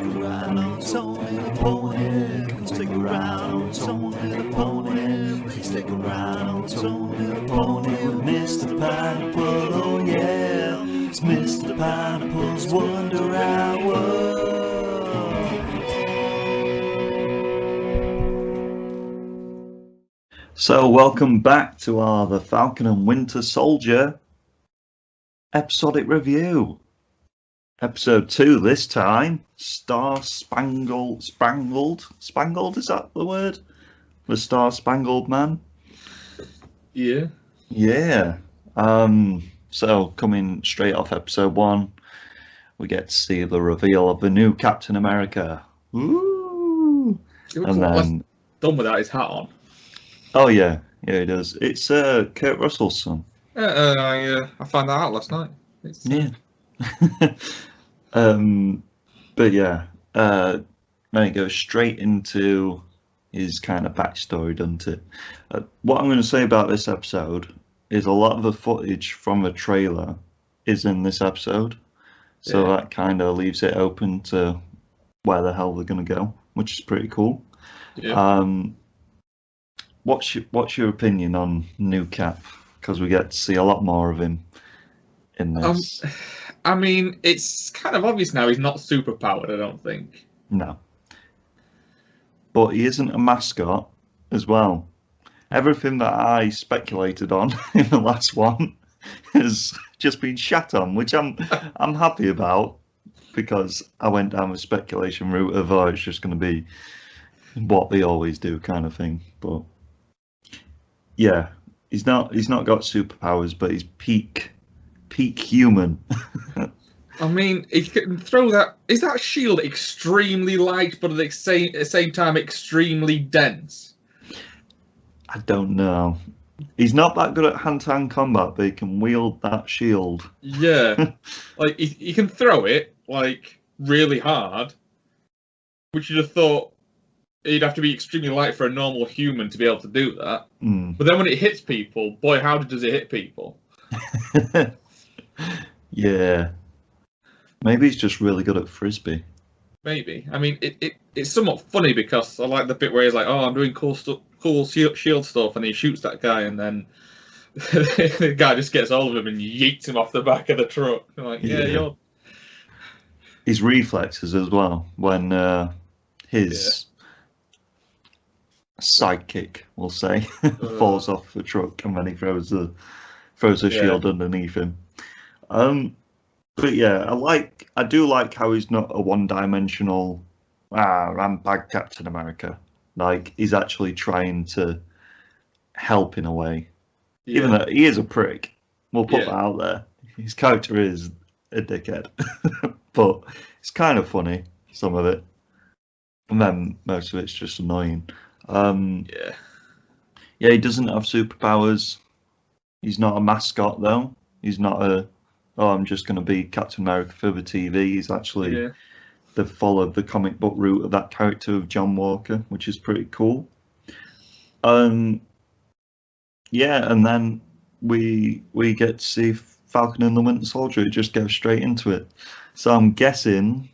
around on Tony the Pony. Come stick around on Tony the Pony. Please stick around on Tony the Pony with Mr. Pineapple. Oh yeah, it's Mr. Pineapple's Wonder Hour. So welcome back to our The Falcon and Winter Soldier episodic review. Episode 2 this time, Spangled, is that the word? The Star Spangled Man? Yeah. Yeah. So coming straight off episode 1, we get to see the reveal of the new Captain America. Woo! And then done without his hat on. Oh yeah, he does. It's Kurt Russell's son. I found that out last night. Yeah. But yeah, then it goes straight into his kind of backstory, doesn't it? What I'm going to say about this episode is a lot of the footage from the trailer is in this episode, so that kind of leaves it open to where the hell they're going to go, which is pretty cool. Yeah. What's your opinion on New Cap? Because we get to see a lot more of him in this. I mean, it's kind of obvious now he's not superpowered, I don't think. No. But he isn't a mascot as well. Everything that I speculated on in the last one has just been shat on, which I'm happy about, because I went down the speculation route of, it's just going to be what they always do kind of thing. But yeah, he's not got superpowers, but he's peak human. I mean, he can throw that. Is that shield extremely light, but at the same time extremely dense? I don't know. He's not that good at hand-to-hand combat, but he can wield that shield. Yeah, like he can throw it like really hard, which you'd have thought he'd have to be extremely light for a normal human to be able to do that. But then when it hits people, boy, how does it hit people? Yeah. Maybe he's just really good at frisbee. Maybe. I mean, it's somewhat funny because I like the bit where he's like, "Oh, I'm doing cool shield stuff," and he shoots that guy, and then the guy just gets hold of him and yeets him off the back of the truck. I'm like, you're... His reflexes as well, when his sidekick, we'll say, falls off the truck, and then he throws the shield underneath him. But yeah, I do like how he's not a one-dimensional I'm bad Captain America. Like, he's actually trying to help in a way. Yeah. Even though he is a prick. We'll put that out there. His character is a dickhead. But it's kind of funny, some of it. And then most of it's just annoying. Yeah, he doesn't have superpowers. He's not a mascot, though. He's not I'm just going to be Captain America for the TV. He's actually they've followed the comic book route of that character of John Walker, which is pretty cool. And then we get to see Falcon and the Winter Soldier. It just goes straight into it. So I'm guessing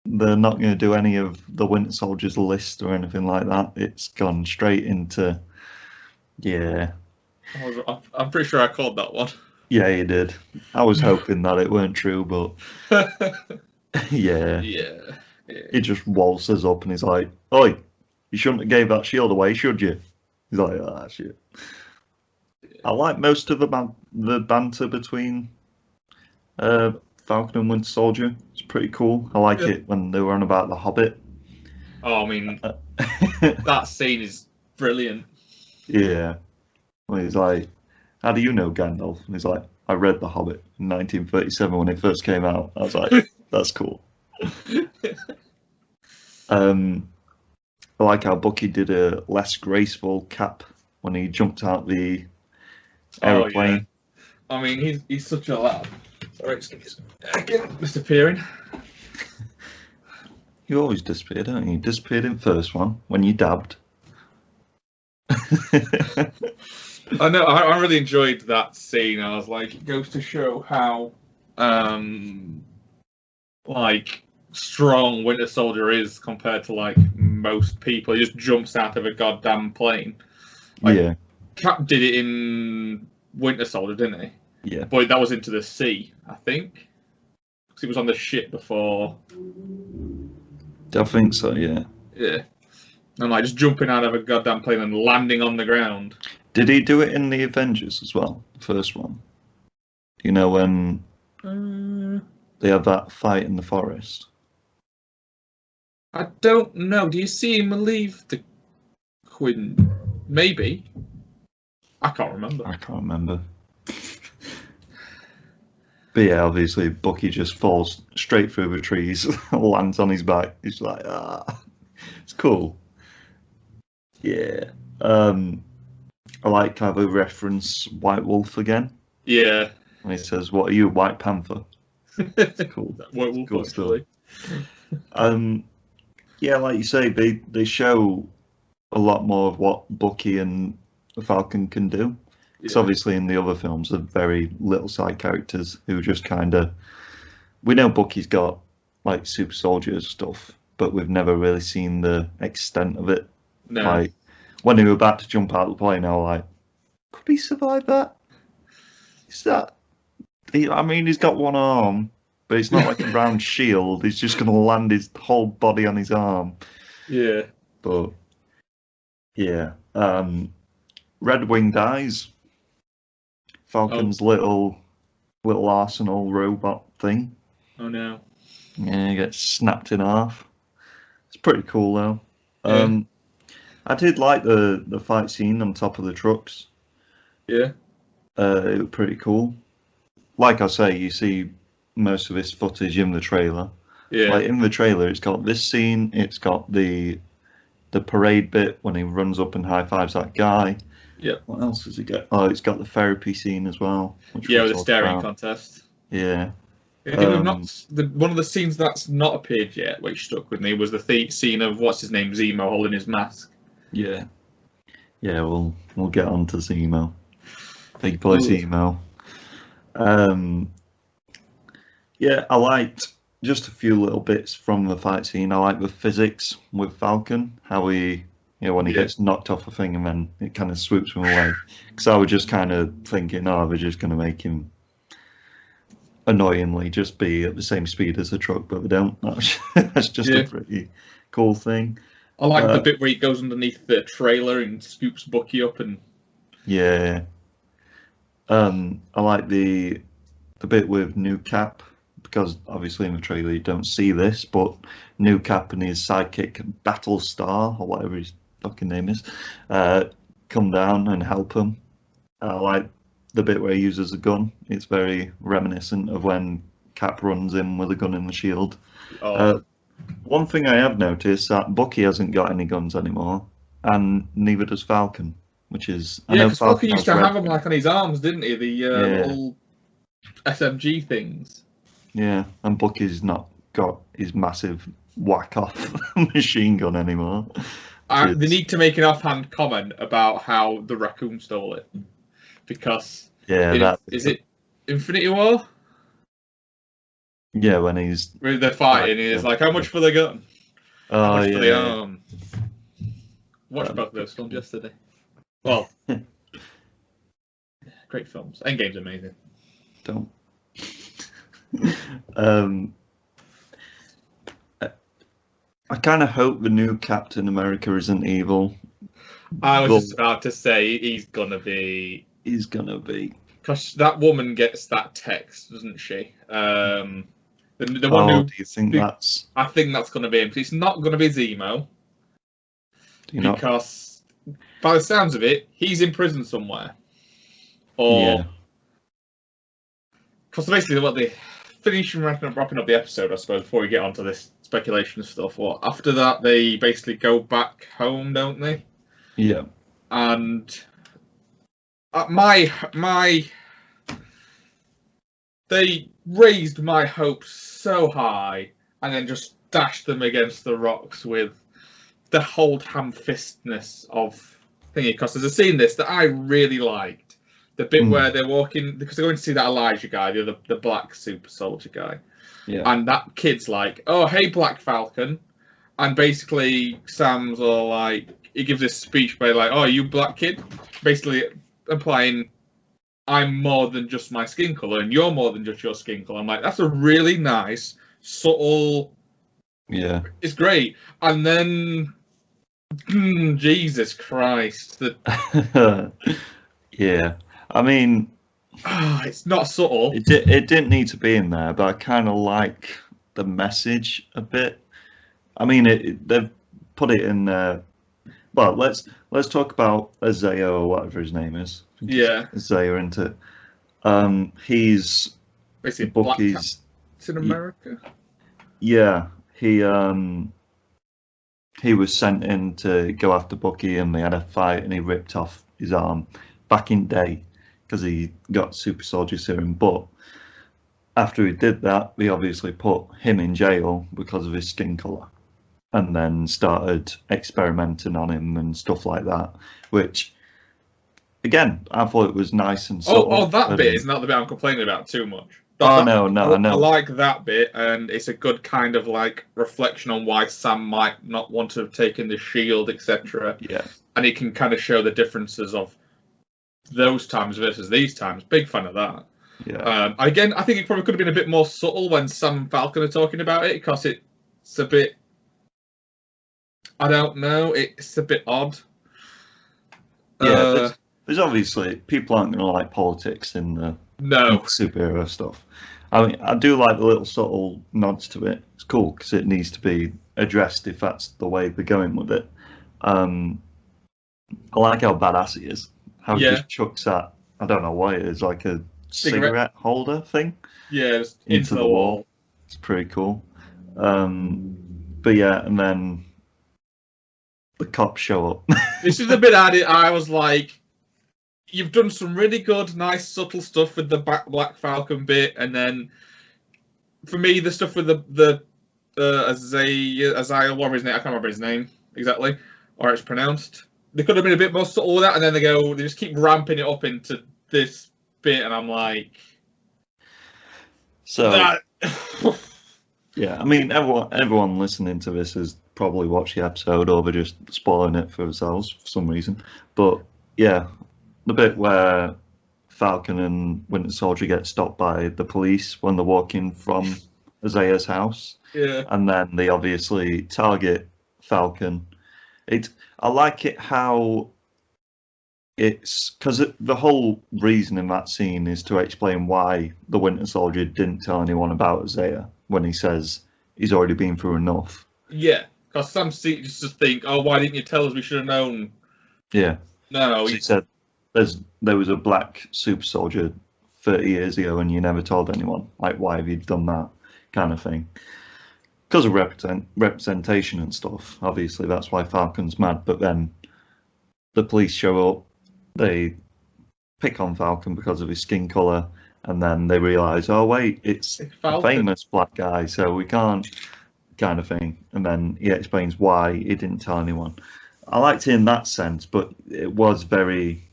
they're not going to do any of the Winter Soldier's list or anything like that. It's gone straight into I'm pretty sure I called that one. Yeah, you did. I was hoping that it weren't true, but yeah. He just waltzes up and he's like, "Oi, you shouldn't have gave that shield away, should you?" He's like, shit." I like most of the banter between Falcon and Winter Soldier. It's pretty cool. I like it when they were on about the Hobbit. Oh, I mean, that scene is brilliant. Yeah. Well, he's like, "How do you know Gandalf?" And he's like, "I read The Hobbit in 1937 when it first came out." I was like, that's cool. I like how Bucky did a less graceful Cap when he jumped out the aeroplane. Yeah. I mean, he's such a lad. Sorry, again, disappearing. You always disappear, don't you? You disappeared in first one when you dabbed. I know. I really enjoyed that scene. I was like, it goes to show how, like, strong Winter Soldier is compared to like most people. He just jumps out of a goddamn plane. Like, yeah. Cap did it in Winter Soldier, didn't he? Yeah. But that was into the sea, I think. Because he was on the ship before. I think so, yeah. Yeah. And like just jumping out of a goddamn plane and landing on the ground. Did he do it in the Avengers as well? The first one? You know, when they have that fight in the forest? I don't know. Do you see him leave the Queen? Maybe. I can't remember. I can't remember. But yeah, obviously Bucky just falls straight through the trees, lands on his back. He's like, it's cool. Yeah. I like to have a reference White Wolf again. Yeah. And he says, "What are you, White Panther?" It's cool. White Wolf, cool actually. Stuff. Yeah, like you say, they show a lot more of what Bucky and the Falcon can do. Because obviously in the other films, they're very little side characters who just kind of... We know Bucky's got like super soldiers stuff, but we've never really seen the extent of it. No. Like when they were about to jump out of the plane, I was like, could he survive that? Is that... I mean, he's got one arm, but it's not like a round shield. He's just going to land his whole body on his arm. Yeah. But, yeah. Red Wing dies. Falcon's little arsenal robot thing. Oh no. Yeah, he gets snapped in half. It's pretty cool though. Yeah. I did like the fight scene on top of the trucks. Yeah. It was pretty cool. Like I say, you see most of this footage in the trailer. Yeah. Like in the trailer, it's got this scene. It's got the parade bit when he runs up and high fives that guy. Yeah. What else does it get? Oh, it's got the therapy scene as well. With the staring contest. Yeah. One of the scenes that's not appeared yet, which stuck with me, was the scene of what's his name, Zemo, holding his mask. Yeah. Yeah, we'll get on to Zemo. Big boy Zemo. Yeah, I liked just a few little bits from the fight scene. I like the physics with Falcon, how he, when he gets knocked off a thing and then it kind of swoops him away. Because I was just kind of thinking, they're just going to make him annoyingly just be at the same speed as a truck, but they don't. That's just a pretty cool thing. I like the bit where he goes underneath the trailer and scoops Bucky up and... Yeah. I like the bit with New Cap, because obviously in the trailer you don't see this, but New Cap and his sidekick Battlestar, or whatever his fucking name is, come down and help him. I like the bit where he uses a gun. It's very reminiscent of when Cap runs in with a gun in the shield. One thing I have noticed that Bucky hasn't got any guns anymore, and neither does Falcon, which is... Yeah, because Falcon used to have them like on his arms, didn't he? The little SMG things. Yeah, and Bucky's not got his massive whack-off machine gun anymore. They need to make an offhand comment about how the raccoon stole it. Because... Is it Infinity War? Yeah, when they're fighting, he's like, how much for the gun? How much for the arm? Watched both those films yesterday. Well, great films. Endgame's amazing. Don't. I kind of hope the new Captain America isn't evil. I was just about to say he's gonna be. He's gonna be. Because that woman gets that text, doesn't she? The one who. Do you think that's? I think that's gonna be him. It's not gonna be Zemo. Because by the sounds of it, he's in prison somewhere. Or. Because basically, what they finish wrapping up the episode, I suppose, before we get onto this speculation stuff. After that, they basically go back home, don't they? Yeah. And they raised my hopes so high, and then just dashed them against the rocks with the hold ham-fistness of thingy. Because there's a scene in this that I really liked. The bit where they're walking, because they're going to see that Elijah guy, the black super soldier guy. Yeah. And that kid's like, "Oh, hey, Black Falcon," and basically Sam's all like, he gives this speech by like, "Oh, you black kid," basically implying I'm more than just my skin color, and you're more than just your skin color. I'm like, that's a really nice, subtle. Yeah, it's great. And then, Jesus Christ, yeah. I mean, it's not subtle. it didn't need to be in there, but I kind of like the message a bit. I mean, they've put it in there. Well, let's talk about Isaiah or whatever his name is. Yeah, Isaiah into. He's basically Bucky's in America. Yeah, he was sent in to go after Bucky, and they had a fight, and he ripped off his arm back in day because he got super soldier serum. But after he did that, they obviously put him in jail because of his skin color, and then started experimenting on him and stuff like that. Which, again, I thought it was nice and subtle. That bit is not the bit I'm complaining about too much. No, I no. I like that bit, and it's a good kind of like reflection on why Sam might not want to have taken the shield, etc. Yeah, and he can kind of show the differences of those times versus these times. Big fan of that. yeah. Again, I think it probably could have been a bit more subtle when Sam and Falcon are talking about it, because it's a bit. I don't know. It's a bit odd. Yeah, there's obviously people aren't going to like politics in the superhero stuff. I mean, I do like the little subtle nods to it. It's cool because it needs to be addressed if that's the way they're going with it. I like how badass he is. How he just chucks that. I don't know why it is, like a cigarette holder thing. Yeah, just into the wall. It's pretty cool. But yeah, and then the cops show up. This is the bit I was like, you've done some really good, nice, subtle stuff with the Black Falcon bit, and then for me, the stuff with the Isaiah, whatever his name, I can't remember his name exactly, or it's pronounced. They could have been a bit more subtle with that, and then they just keep ramping it up into this bit, and I'm like, so. Yeah, I mean, everyone listening to this has probably watched the episode over just spoiling it for themselves for some reason. But yeah, the bit where Falcon and Winter Soldier get stopped by the police when they're walking from Isaiah's house. Yeah. And then they obviously target Falcon. I like it how it's because the whole reason in that scene is to explain why the Winter Soldier didn't tell anyone about Isaiah when he says he's already been through enough. Yeah, because some just think, oh, why didn't you tell us? We should have known. Yeah. No. He said there was a black super soldier 30 years ago and you never told anyone. Like, why have you done that kind of thing? Because of representation and stuff. Obviously, that's why Falcon's mad. But then the police show up. They pick on Falcon because of his skin color. And then they realise, oh wait, it's a famous black guy, so we can't, kind of thing. And then he explains why he didn't tell anyone. I liked it in that sense, but it was very,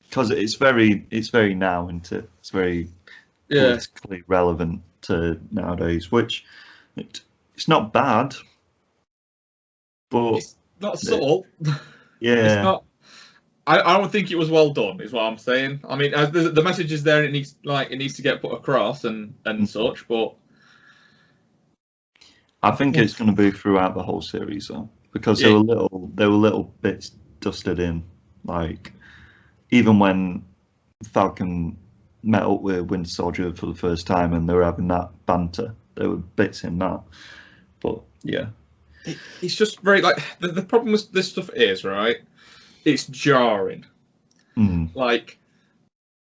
because it's very now, isn't it? It's very politically relevant to nowadays, which it's not bad, but it's not subtle. Yeah, it's not. I don't think it was well done, is what I'm saying. I mean, the message is there, and it needs to get put across and such. But I think it's going to be throughout the whole series, though, because there were little bits dusted in, like even when Falcon met up with Winter Soldier for the first time, and they were having that banter. There were bits in that, but yeah, it's just very like the problem with this stuff is right. It's jarring. Like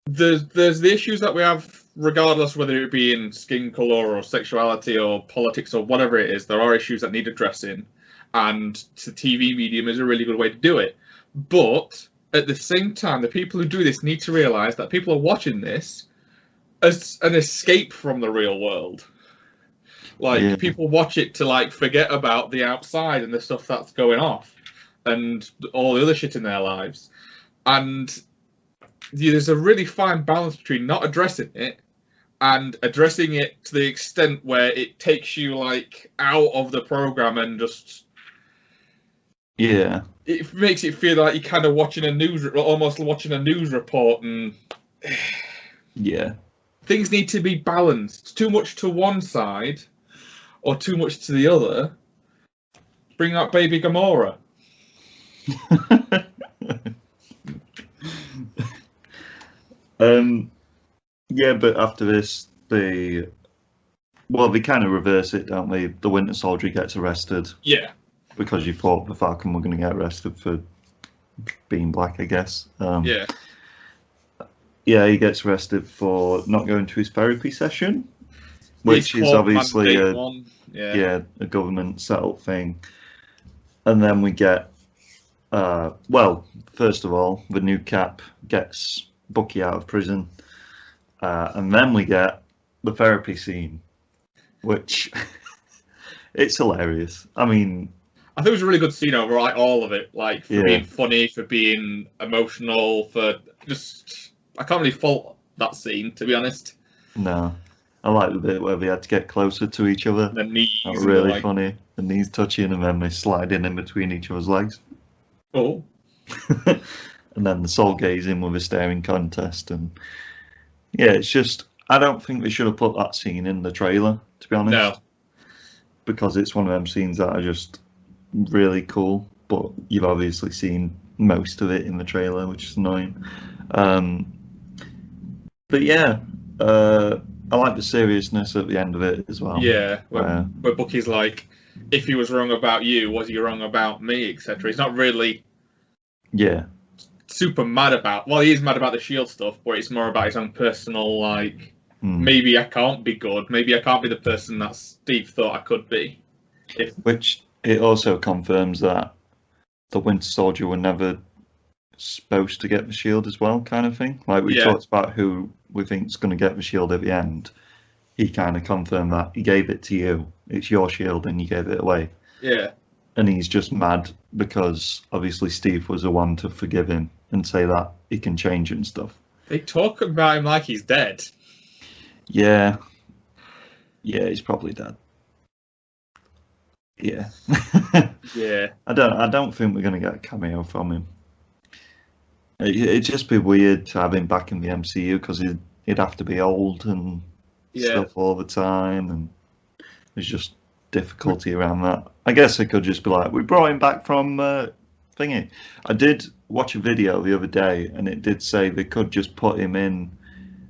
there's the issues that we have, regardless whether it be in skin color or sexuality or politics or whatever it is. There are issues that need addressing, and the TV medium is a really good way to do it. But at the same time, the people who do this need to realize that people are watching this as an escape from the real world. Like people watch it to like forget about the outside and the stuff that's going off and all the other shit in their lives. And there's a really fine balance between not addressing it, and addressing it to the extent where it takes you like out of the program and just it makes it feel like you're kind of watching almost watching a news report, and things need to be balanced. Too much to one side or too much to the other. Bring out Baby Gamora. But after this, they kind of reverse it, don't they? The Winter Soldier gets arrested. Yeah. Because you thought the Falcon were going to get arrested for being black, I guess. Yeah, he gets arrested for not going to his therapy session, which is obviously a government set-up thing. And then we get, first of all, the new Cap gets Bucky out of prison. And then we get the therapy scene, which it's hilarious. I mean, I think it was a really good scene over all of it, like for being funny, for being emotional, for just I can't really fault that scene, to be honest. No, I like the bit where they had to get closer to each other. The knees, that was really funny. The knees touching and then they sliding in between each other's legs. Oh. And then the soul gazing with a staring contest, and it's just I don't think they should have put that scene in the trailer, to be honest. No. Because it's one of them scenes that are just really cool, but you've obviously seen most of it in the trailer, which is annoying. But yeah, I like the seriousness at the end of it as well. Yeah, where Bucky's like, if he was wrong about you, was he wrong about me, etc. He's not really super mad about, he is mad about the SHIELD stuff, but it's more about his own personal, like, maybe I can't be good, maybe I can't be the person that Steve thought I could be. Which it also confirms that the Winter Soldier were never supposed to get the SHIELD as well, kind of thing. Like we talked about who we think is going to get the SHIELD at the end. He kind of confirmed that he gave it to you. It's your SHIELD and you gave it away. Yeah. And he's just mad because obviously Steve was the one to forgive him and say that he can change and stuff. They talk about him like he's dead. Yeah. Yeah, he's probably dead. Yeah. Yeah. I don't think we're going to get a cameo from him. It'd just be weird to have him back in the MCU because he'd have to be old and stuff all the time, and there's just difficulty around that. I guess it could just be like, we brought him back from thingy. I did watch a video the other day, and it did say they could just put him in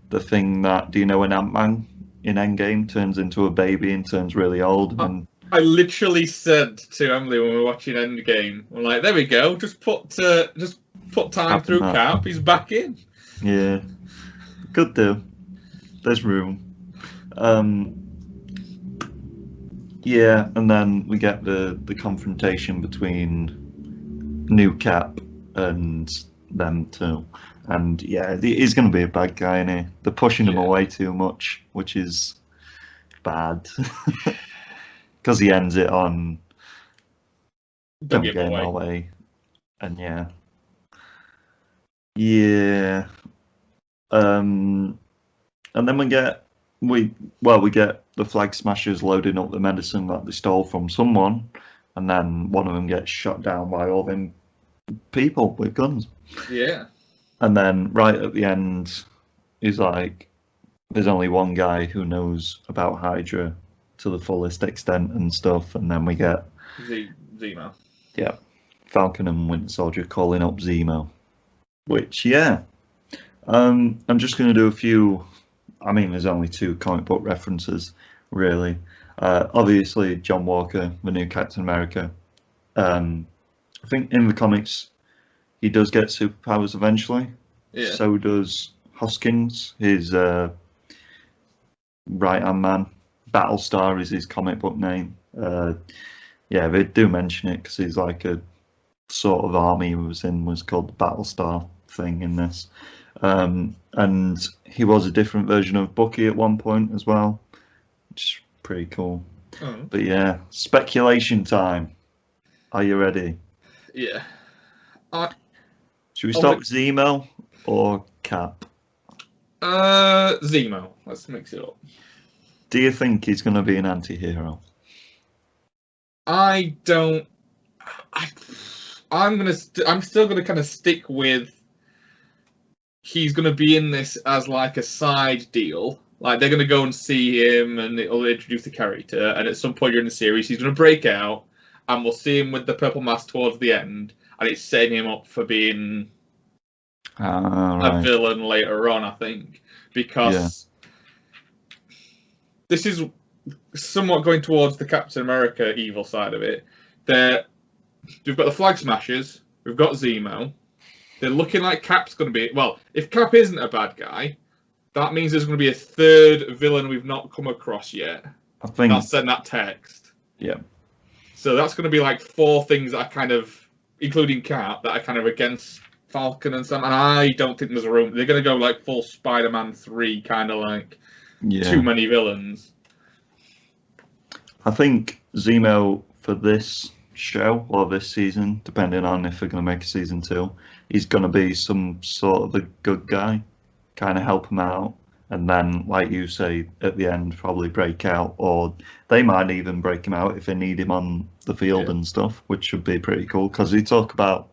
the thing that, do you know when Ant-Man in Endgame turns into a baby and turns really old? And I literally said to Emily when we were watching Endgame, I'm like, there we go, just put time through Cap, he's back in. Yeah, could do. There's room. Yeah, and then we get the confrontation between New Cap and them two. And yeah, he's going to be a bad guy, isn't he? They're pushing him away too much, which is bad. Because he ends it on don't get in my way. And yeah. And then we get the Flag Smashers loading up the medicine that they stole from someone, and then one of them gets shot down by all them people with guns. Yeah. And then right at the end, he's like, there's only one guy who knows about Hydra to the fullest extent and stuff, and then we get Zemo. Yeah. Falcon and Winter Soldier calling up Zemo. Which, I'm just going to do a few. I mean, there's only 2 comic book references, really. Obviously, John Walker, the new Captain America. I think in the comics, he does get superpowers eventually. Yeah. So does Hoskins, his right-hand man. Battlestar is his comic book name. They do mention it because he's like a sort of army he was in was called the Battlestar thing in this. And he was a different version of Bucky at one point as well, which is pretty cool. Oh. But yeah, speculation time. Are you ready? Yeah. Should we start with Zemo or Cap? Zemo. Let's mix it up. Do you think he's going to be an anti-hero? I don't. I'm still gonna kind of stick with. He's gonna be in this as like a side deal. Like they're gonna go and see him, and it'll introduce the character. And at some point during the series, he's gonna break out, and we'll see him with the purple mask towards the end, and it's setting him up for being a villain later on. I think because this is somewhat going towards the Captain America evil side of it. We've got the Flag Smashers, we've got Zemo. They're looking like Cap's going to be... Well, if Cap isn't a bad guy, that means there's going to be a third villain we've not come across yet. I think... I'll send that text. Yeah. So that's going to be like 4 things that are kind of, including Cap, that are kind of against Falcon and Sam. And I don't think there's a room... They're going to go like full Spider-Man 3, kind of like too many villains. I think Zemo for this show or this season, depending on if we're going to make a season 2, he's going to be some sort of a good guy, kind of help him out, and then, like you say, at the end, probably break out, or they might even break him out if they need him on the field and stuff, which should be pretty cool, because we talk about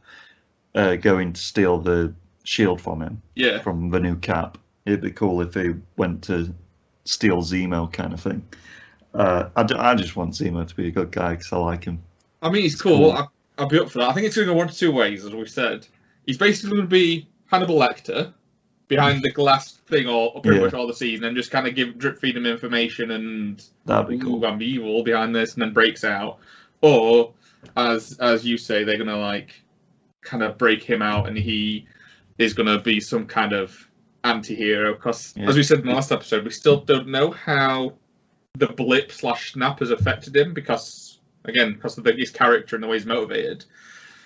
going to steal the shield from him, from the new Cap. It'd be cool if they went to steal Zemo kind of thing. I just want Zemo to be a good guy because I like him. I mean, he's cool. I'll be up for that. I think it's going to go one of 2 ways, as we've said. He's basically going to be Hannibal Lecter behind the glass thing or pretty much all the season, and just kind of drip feed him information and that'd be cool. I'm evil behind this, and then breaks out. Or, as you say, they're going to like kind of break him out, and he is going to be some kind of anti-hero. Because, as we said in the last episode, we still don't know how the blip/snap has affected him because of his character and the way he's motivated.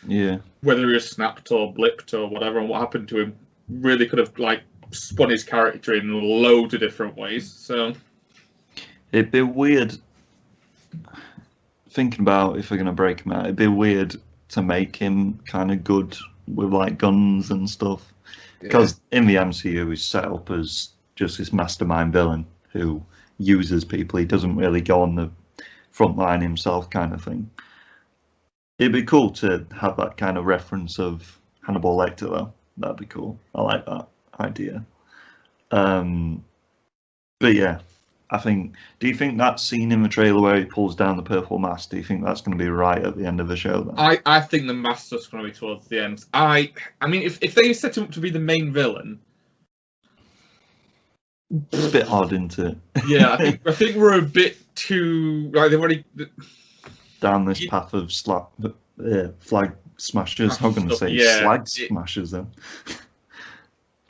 Yeah. Whether he was snapped or blipped or whatever, and what happened to him really could have like spun his character in loads of different ways. So it'd be weird thinking about if we're gonna break him out. It'd be weird to make him kind of good with like guns and stuff, because in the MCU he's set up as just this mastermind villain who uses people. He doesn't really go on the front line himself, kind of thing. It'd be cool to have that kind of reference of Hannibal Lecter, though. That'd be cool. I like that idea. But yeah, I think. Do you think that scene in the trailer where he pulls down the purple mask? Do you think that's going to be right at the end of the show? Then I think the mask's just going to be towards the end. I mean, if they set him up to be the main villain. It's a bit odd, isn't it? Yeah, I think we're a bit too like they've already down this path of flag smashers. I'm going to say slag smashers then.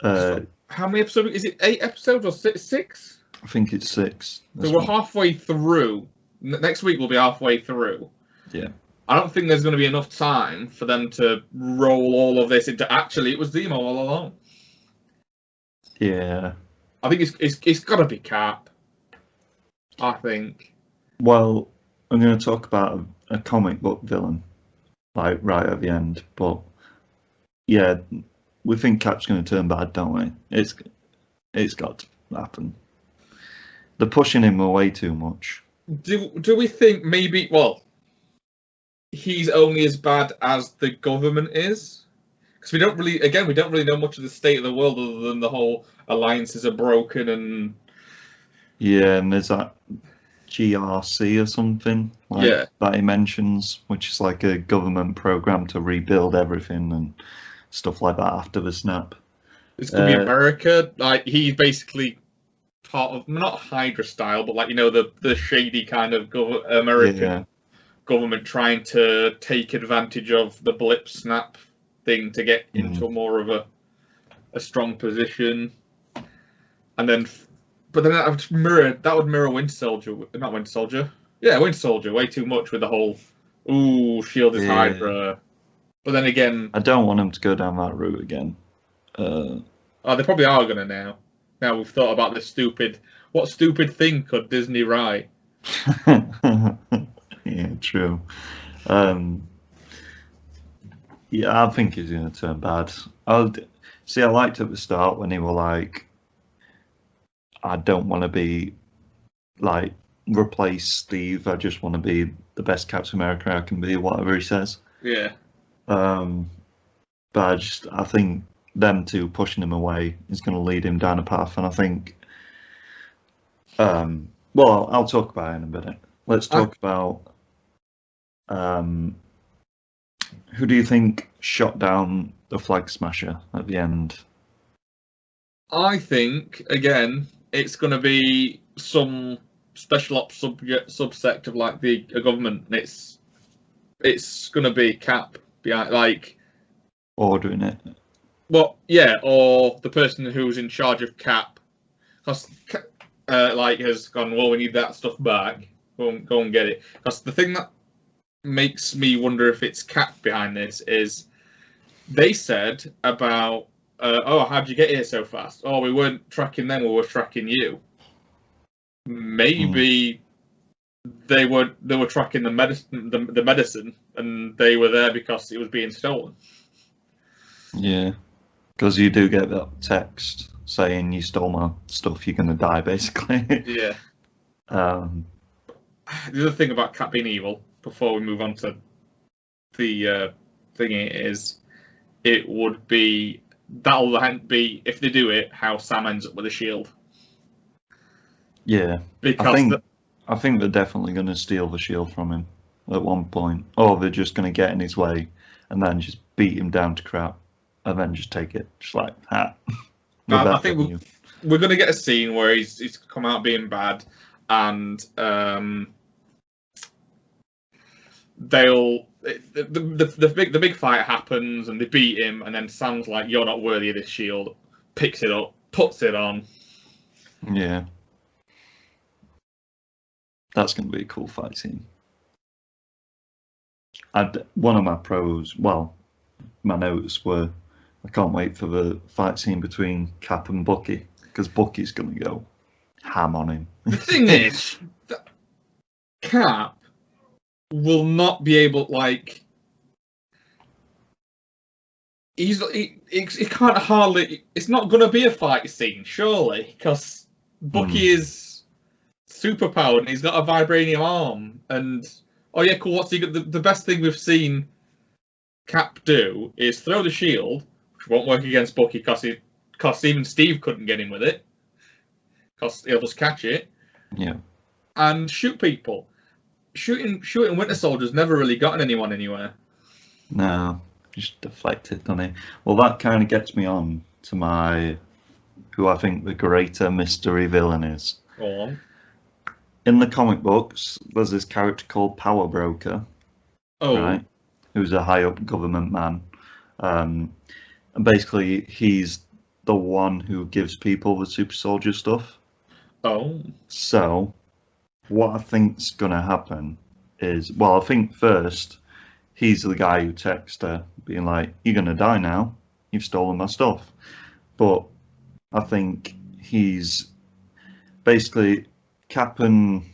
How many episodes? Is it 8 episodes or 6? I think it's 6. So we're halfway through. Next week we'll be halfway through. Yeah. I don't think there's going to be enough time for them to roll all of this into. Actually, it was Zemo all along. Yeah. I think it's got to be Cap. I think. Well, I'm going to talk about a comic book villain, like right at the end. But yeah, we think Cap's going to turn bad, don't we? It's got to happen. They're pushing him away too much. Do we think maybe? Well, he's only as bad as the government is. Because we don't really know much of the state of the world other than the whole alliances are broken and. Yeah, and there's that GRC or something that he mentions, which is like a government program to rebuild everything and stuff like that after the snap. This could be America. Like he's basically part of not Hydra style, but like the shady kind of American government trying to take advantage of the blip snap thing to get into more of a strong position, and then, but then that would mirror Winter Soldier, not Winter Soldier, Winter Soldier way too much with the whole shield is Hydra, but then again, I don't want him to go down that route again. They probably are gonna now. Now we've thought about this what stupid thing could Disney write? Yeah, true. Yeah, I think he's going to turn bad. I liked at the start when he were like, I don't want to be like replace Steve. I just want to be the best Captain America I can be, whatever he says. Yeah. But I think them two pushing him away is going to lead him down a path, and I think. Well, I'll talk about it in a minute. Let's talk about. Who do you think shot down the Flag Smasher at the end? I think, again, it's going to be some special ops subsect of like the government. And it's going to be Cap behind, like ordering it. Well, yeah, or the person who's in charge of Cap, because like has gone. Well, we need that stuff back. Go and get it. Because the thing that makes me wonder if it's Cap behind this is they said about how'd you get here so fast? Oh, we weren't tracking them, we were tracking you. Maybe they were tracking the medicine and they were there because it was being stolen. Yeah, because you do get that text saying you stole my stuff, you're gonna die, basically. Yeah. The other thing about Cap being evil, before we move on to the thingy, is that'll be if they do it, how Sam ends up with a shield. Yeah, because I think they're definitely going to steal the shield from him at one point, or they're just going to get in his way and then just beat him down to crap, and then just take it, just like that. I think we're going to get a scene where he's come out being bad, and the big fight happens, and they beat him, and then Sam's like, "You're not worthy of this shield," picks it up, puts it on. Yeah. That's going to be a cool fight scene. One of my my notes were, I can't wait for the fight scene between Cap and Bucky, because Bucky's going to go ham on him. The thing is, Cap will not be able, like, he can't hardly, it's not going to be a fight scene, surely, because Bucky is superpowered and he's got a vibranium arm, and oh yeah, cool. What's he got? The best thing we've seen Cap do is throw the shield, which won't work against Bucky because even Steve couldn't get him with it, because he'll just catch it. Yeah. And shoot people. Shooting Winter Soldier's never really gotten anyone anywhere. No, just deflected, doesn't it? Well, that kind of gets me on to who I think the greater mystery villain is. Go on. In the comic books, there's this character called Power Broker, right? Who's a high-up government man, and basically he's the one who gives people the super soldier stuff. Oh. So, what I think's gonna happen is, I think first he's the guy who texts her, being like, "You're gonna die now. You've stolen my stuff." But I think he's basically. Cap and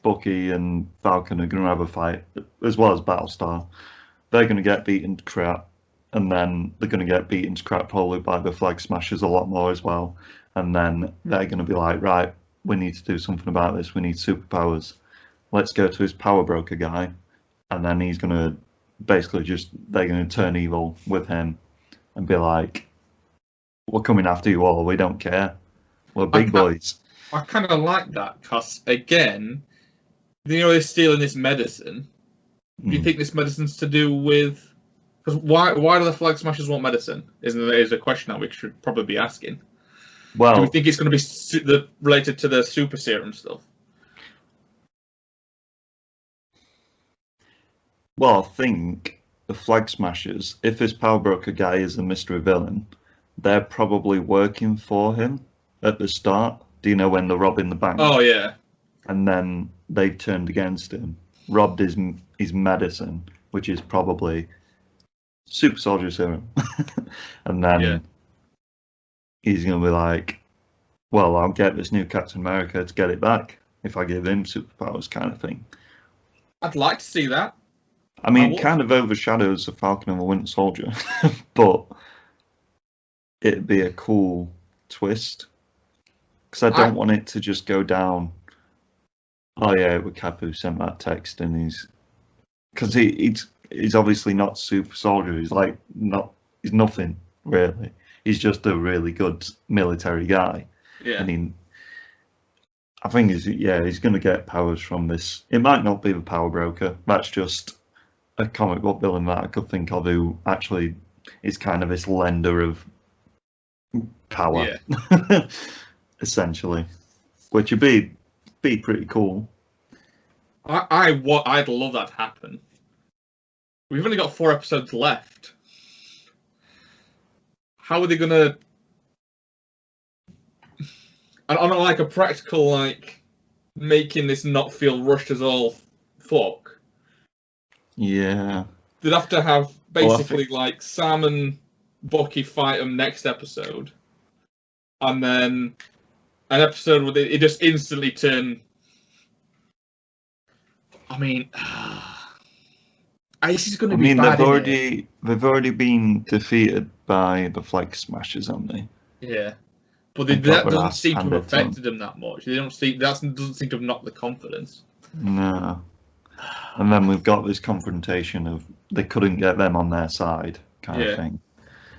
Bucky and Falcon are going to have a fight, as well as Battlestar. They're going to get beaten to crap, and then they're going to get beaten to crap probably by the Flag Smashers a lot more as well. And then they're going to be like, right, we need to do something about this. We need superpowers. Let's go to his power broker guy, and then he's going to basically they're going to turn evil with him and be like, we're coming after you all. We don't care. We're big boys. I kind of like that because, again, they're stealing this medicine. Do you think this medicine's to do with? Because why do the Flag Smashers want medicine? Is a question that we should probably be asking. Well, do we think it's going to be related to the super serum stuff? Well, I think the Flag Smashers, if this power broker guy is a mystery villain, they're probably working for him at the start. Do you know when they're robbing the bank? Oh, yeah. And then they've turned against him, robbed his medicine, which is probably super soldier serum. And then he's going to be like, well, I'll get this new Captain America to get it back if I give him superpowers, kind of thing. I'd like to see that. I mean, it kind of overshadows the Falcon and the Winter Soldier, but it'd be a cool twist. Because I don't want it to just go down. Oh yeah, it was Cap who sent that text, and because he's obviously not super soldier. He's like he's nothing really. He's just a really good military guy. Yeah. And I think he's going to get powers from this. It might not be the Power Broker. That's just a comic book villain that I could think of who actually is kind of this lender of power, essentially, which would be pretty cool. I'd love that to happen. We've only got 4 episodes left. How are they gonna? On like a practical, like making this not feel rushed as all fuck. Yeah. They'd have to have basically like Sam and Bucky fight them next episode, and then an episode where it just instantly turn. I mean, this is going to be bad. They've already been defeated by the Flag Smashers, haven't they? Yeah, but that doesn't seem to have affected them that much. That doesn't seem to have knocked the confidence. No. And then we've got this confrontation of they couldn't get them on their side kind of thing.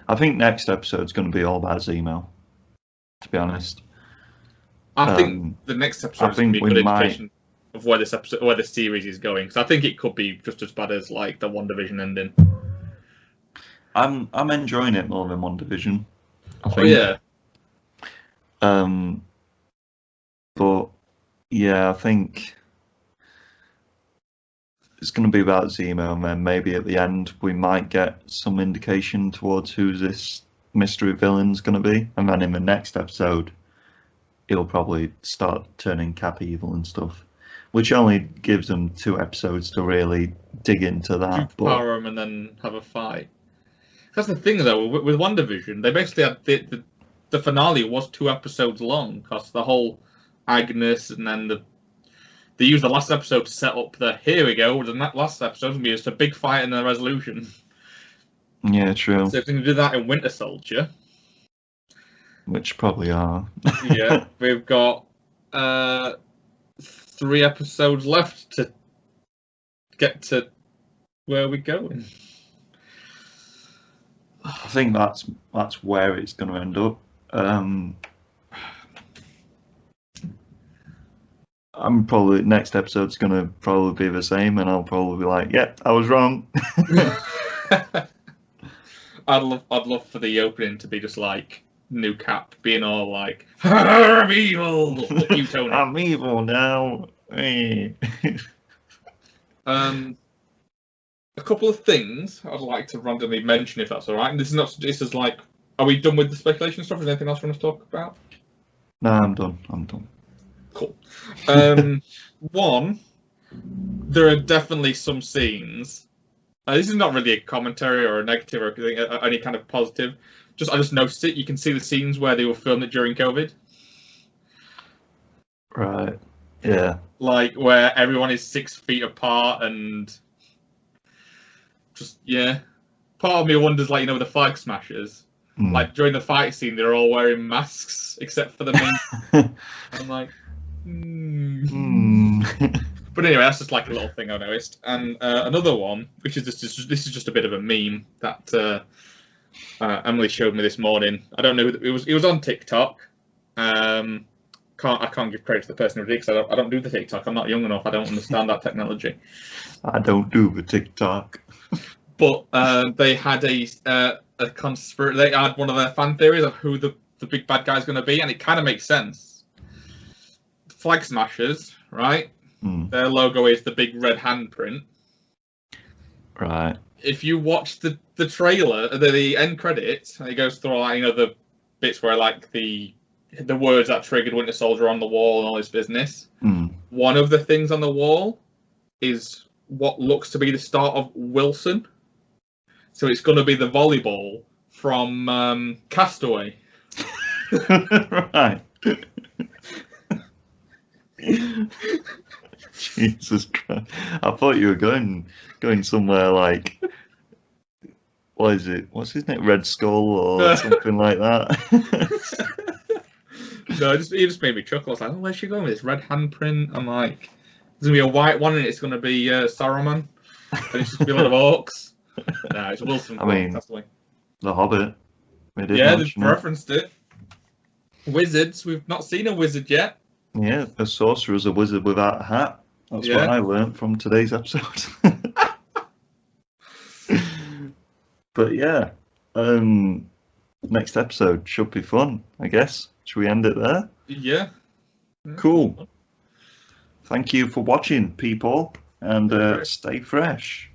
I think next episode's going to be all about Zemo, to be honest. I think the next episode is going to be a good indication of where this series is going. Because I think it could be just as bad as like the WandaVision ending. I'm enjoying it more than WandaVision. I think. Oh yeah. But yeah, I think it's going to be about Zemo, and then maybe at the end we might get some indication towards who this mystery villain's going to be, and then in the next episode he'll probably start turning Cap evil and stuff, which only gives them 2 episodes to really dig into that. Power them and then have a fight. That's the thing though, with WandaVision, they basically had the finale was 2 episodes long, because the whole Agnes, and then they used the last episode to set up here we go, the last episode will be just a big fight and a resolution. Yeah, true. So if they can do that in Winter Soldier, which probably are. Yeah, we've got 3 episodes left to get to where we're going. I think that's where it's going to end up. I'm probably next episode's going to probably be the same, and I'll probably be like, "Yep, I was wrong." I'd love for the opening to be just like new Cap being all like, "I'm evil." Look you, Tony. I'm evil now. A couple of things I'd like to randomly mention, if that's all right. And this is like, are we done with the speculation stuff? Is there anything else you want to talk about? No, I'm done. Cool. One, there are definitely some scenes. This is not really a commentary or a negative or any kind of positive. I just noticed it. You can see the scenes where they were filmed it during COVID. Right. Yeah. Like where everyone is 6 feet apart and Part of me wonders, like, the Flag Smashers. Like during the fight scene, they're all wearing masks except for the main. I'm like, But anyway, that's just like a little thing I noticed. And another one, which is this is just a bit of a meme that Emily showed me this morning. I don't know who it was on TikTok. I can't give credit to the person who did it because I don't do the TikTok. I'm not young enough. I don't understand that technology. I don't do the TikTok. But they had a conspiracy. They had one of their fan theories of who the big bad guy is going to be, and it kind of makes sense. Flag Smashers, right? Their logo is the big red handprint. Right. If you watch the trailer, the end credits, and it goes through all the bits where like the words that triggered Winter Soldier on the wall and all this business. One of the things on the wall is what looks to be the start of Wilson. So it's going to be the volleyball from Castaway. Right. Jesus Christ! I thought you were going somewhere like, what is it? What's his name? Red Skull or something like that. No, it just made me chuckle. I was like, oh, where's she going with this red handprint? I'm like, there's going to be a white one and it's going to be Saruman. And it's just a lot of orcs. No, it's Wilson. I mean, The Hobbit. Yeah, they've referenced it. Wizards. We've not seen a wizard yet. Yeah, a sorcerer's a wizard without a hat. That's what I learned from today's episode. But yeah, next episode should be fun, I guess. Should we end it there? Yeah. Cool. Thank you for watching, people, and stay fresh.